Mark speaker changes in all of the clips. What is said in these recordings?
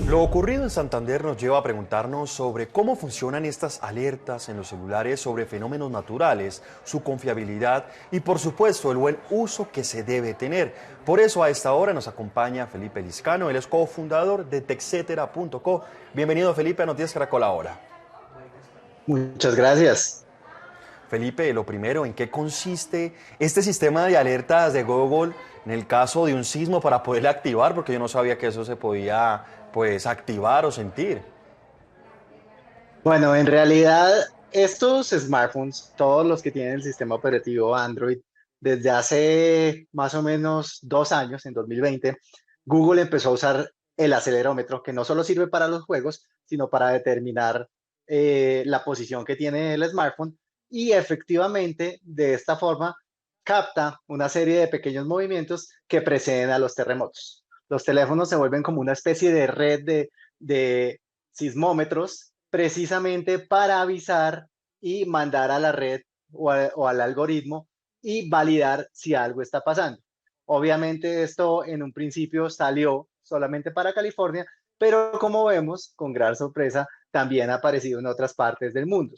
Speaker 1: Lo ocurrido en Santander nos lleva a preguntarnos sobre cómo funcionan estas alertas en los celulares sobre fenómenos naturales, su confiabilidad y por supuesto el buen uso que se debe tener. Por eso a esta hora nos acompaña Felipe Liscano, él es cofundador de Texetera.co. Bienvenido Felipe a Noticias Caracol Ahora.
Speaker 2: Muchas gracias.
Speaker 1: Felipe, lo primero, ¿en qué consiste este sistema de alertas de Google en el caso de un sismo para poderle activar? Porque yo no sabía que eso se podía pues activar o sentir.
Speaker 2: Bueno, en realidad estos smartphones, todos los que tienen el sistema operativo Android, desde hace más o menos 2 años, en 2020, Google empezó a usar el acelerómetro, que no solo sirve para los juegos, sino para determinar la posición que tiene el smartphone y efectivamente de esta forma capta una serie de pequeños movimientos que preceden a los terremotos. Los teléfonos se vuelven como una especie de red de sismómetros precisamente para avisar y mandar a la red o al algoritmo y validar si algo está pasando. Obviamente esto en un principio salió solamente para California, pero como vemos, con gran sorpresa, también ha aparecido en otras partes del mundo.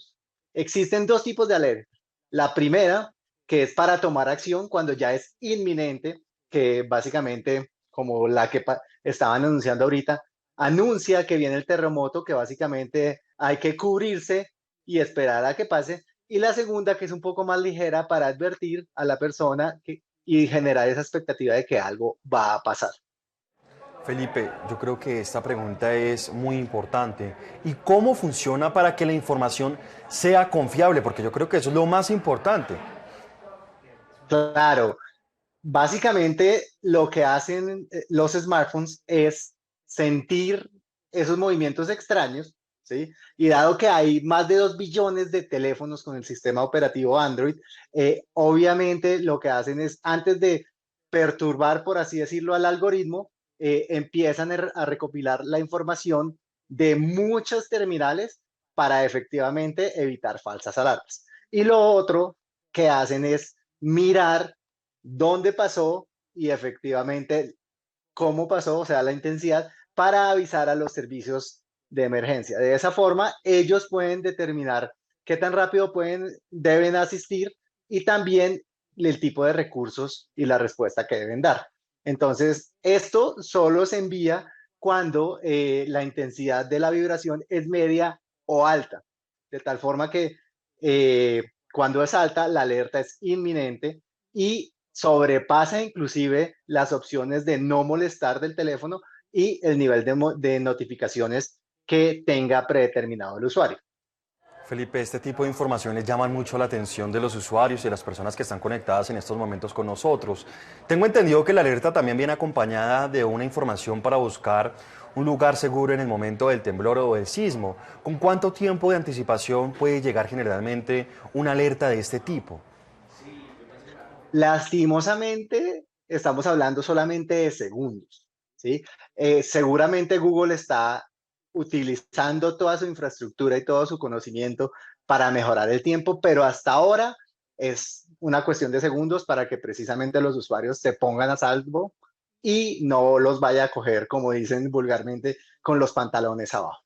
Speaker 2: Existen dos tipos de alerta. La primera, que es para tomar acción cuando ya es inminente, que básicamente, como la que estaban anunciando ahorita, anuncia que viene el terremoto, que básicamente hay que cubrirse y esperar a que pase. Y la segunda, que es un poco más ligera para advertir a la persona y generar esa expectativa de que algo va a pasar.
Speaker 1: Felipe, yo creo que esta pregunta es muy importante. ¿Y cómo funciona para que la información sea confiable? Porque yo creo que eso es lo más importante.
Speaker 2: Claro, básicamente lo que hacen los smartphones es sentir esos movimientos extraños, ¿sí? Y dado que hay más de 2 billones de teléfonos con el sistema operativo Android, obviamente lo que hacen es, antes de perturbar, por así decirlo, al algoritmo, empiezan a recopilar la información de muchos terminales para efectivamente evitar falsas alarmas. Y lo otro que hacen es mirar dónde pasó y efectivamente cómo pasó, o sea, la intensidad, para avisar a los servicios de emergencia. De esa forma, ellos pueden determinar qué tan rápido deben asistir y también el tipo de recursos y la respuesta que deben dar. Entonces, esto solo se envía cuando la intensidad de la vibración es media o alta, de tal forma que cuando es alta, la alerta es inminente y sobrepasa inclusive las opciones de no molestar del teléfono y el nivel de notificaciones que tenga predeterminado el usuario.
Speaker 1: Felipe, este tipo de informaciones llaman mucho la atención de los usuarios y de las personas que están conectadas en estos momentos con nosotros. Tengo entendido que la alerta también viene acompañada de una información para buscar un lugar seguro en el momento del temblor o del sismo. ¿Con cuánto tiempo de anticipación puede llegar generalmente una alerta de este tipo?
Speaker 2: Lastimosamente, estamos hablando solamente de segundos, ¿sí? Seguramente Google está utilizando toda su infraestructura y todo su conocimiento para mejorar el tiempo, pero hasta ahora es una cuestión de segundos para que precisamente los usuarios se pongan a salvo y no los vaya a coger, como dicen vulgarmente, con los pantalones abajo.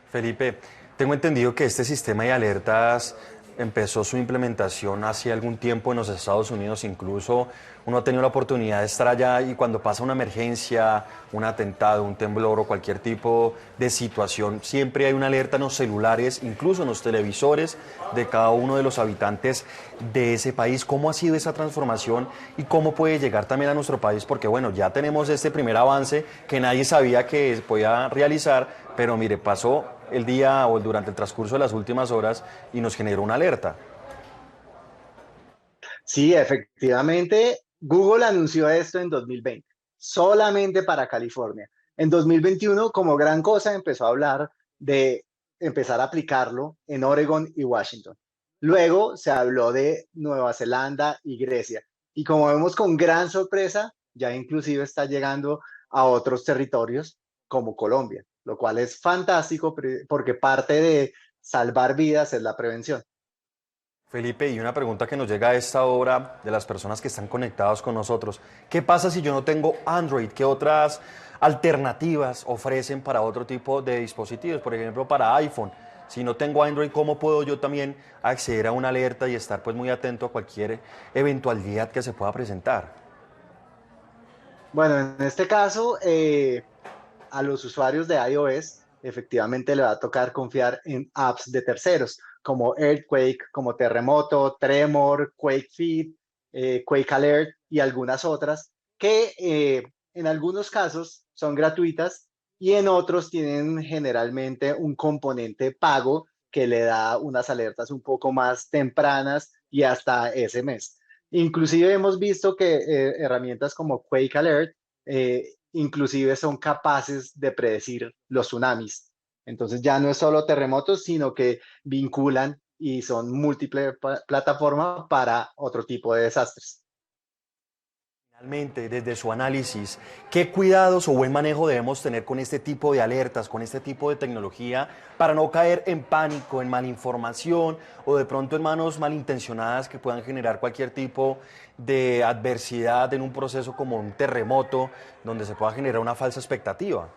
Speaker 1: Felipe, tengo entendido que este sistema de alertas empezó su implementación hace algún tiempo en los Estados Unidos, incluso uno ha tenido la oportunidad de estar allá y cuando pasa una emergencia, un atentado, un temblor o cualquier tipo de situación, siempre hay una alerta en los celulares, incluso en los televisores de cada uno de los habitantes de ese país. ¿Cómo ha sido esa transformación y cómo puede llegar también a nuestro país? Porque bueno, ya tenemos este primer avance que nadie sabía que se podía realizar, pero mire, pasó el día o durante el transcurso de las últimas horas y nos generó una alerta.
Speaker 2: Sí, efectivamente, Google anunció esto en 2020, solamente para California. En 2021, como gran cosa, empezó a hablar de empezar a aplicarlo en Oregon y Washington. Luego se habló de Nueva Zelanda y Grecia. Y como vemos con gran sorpresa, ya inclusive está llegando a otros territorios como Colombia, lo cual es fantástico porque parte de salvar vidas es la prevención.
Speaker 1: Felipe, y una pregunta que nos llega a esta hora de las personas que están conectadas con nosotros. ¿Qué pasa si yo no tengo Android? ¿Qué otras alternativas ofrecen para otro tipo de dispositivos, por ejemplo para iPhone. Si no tengo Android, ¿cómo puedo yo también acceder a una alerta y estar pues muy atento a cualquier eventualidad que se pueda presentar?
Speaker 2: Bueno, en este caso, a los usuarios de iOS efectivamente le va a tocar confiar en apps de terceros, como Earthquake, como Terremoto, Tremor, Quake Feed, Quake Alert y algunas otras que en algunos casos son gratuitas y en otros tienen generalmente un componente pago que le da unas alertas un poco más tempranas y hasta ese mes. Inclusive hemos visto que herramientas como Quake Alert inclusive son capaces de predecir los tsunamis. Entonces ya no es solo terremotos, sino que vinculan y son múltiples plataformas para otro tipo de desastres.
Speaker 1: Finalmente, desde su análisis, ¿qué cuidados o buen manejo debemos tener con este tipo de alertas, con este tipo de tecnología, para no caer en pánico, en malinformación o de pronto en manos malintencionadas que puedan generar cualquier tipo de adversidad en un proceso como un terremoto, donde se pueda generar una falsa expectativa?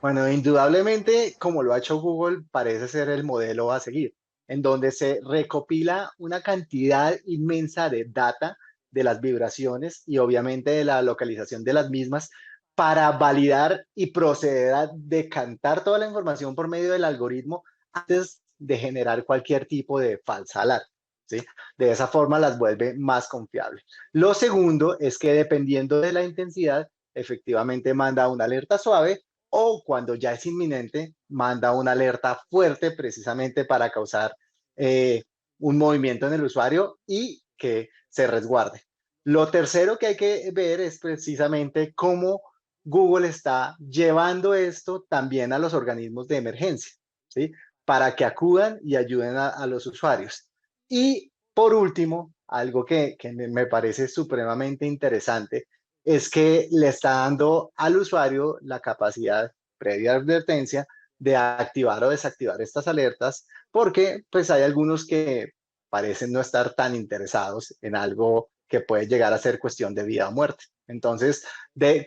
Speaker 2: Bueno, indudablemente, como lo ha hecho Google, parece ser el modelo a seguir, en donde se recopila una cantidad inmensa de data de las vibraciones y obviamente de la localización de las mismas para validar y proceder a decantar toda la información por medio del algoritmo antes de generar cualquier tipo de falsa alarma. ¿Sí? De esa forma las vuelve más confiables. Lo segundo es que dependiendo de la intensidad, efectivamente manda una alerta suave o cuando ya es inminente, manda una alerta fuerte precisamente para causar eh, un movimiento en el usuario y que se resguarde. Lo tercero que hay que ver es precisamente cómo Google está llevando esto también a los organismos de emergencia, ¿sí? Para que acudan y ayuden a los usuarios. Y por último, algo que me parece supremamente interesante es que le está dando al usuario la capacidad previa advertencia de activar o desactivar estas alertas, porque pues hay algunos que parecen no estar tan interesados en algo que puede llegar a ser cuestión de vida o muerte. Entonces,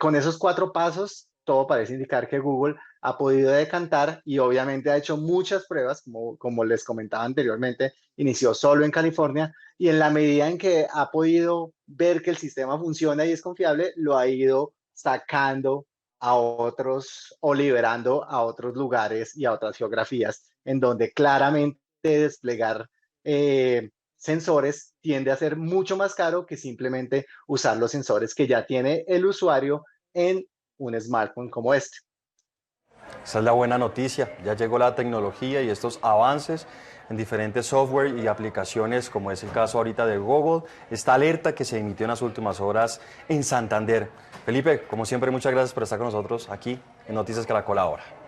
Speaker 2: con esos cuatro pasos, todo parece indicar que Google ha podido decantar y obviamente ha hecho muchas pruebas, como les comentaba anteriormente, inició solo en California y en la medida en que ha podido ver que el sistema funciona y es confiable, lo ha ido sacando a otros o liberando a otros lugares y a otras geografías en donde claramente desplegar sensores tiende a ser mucho más caro que simplemente usar los sensores que ya tiene el usuario en un smartphone como este.
Speaker 1: Esa es la buena noticia, ya llegó la tecnología y estos avances en diferentes software y aplicaciones, como es el caso ahorita de Google, esta alerta que se emitió en las últimas horas en Santander. Felipe, como siempre, muchas gracias por estar con nosotros aquí en Noticias Caracol ahora.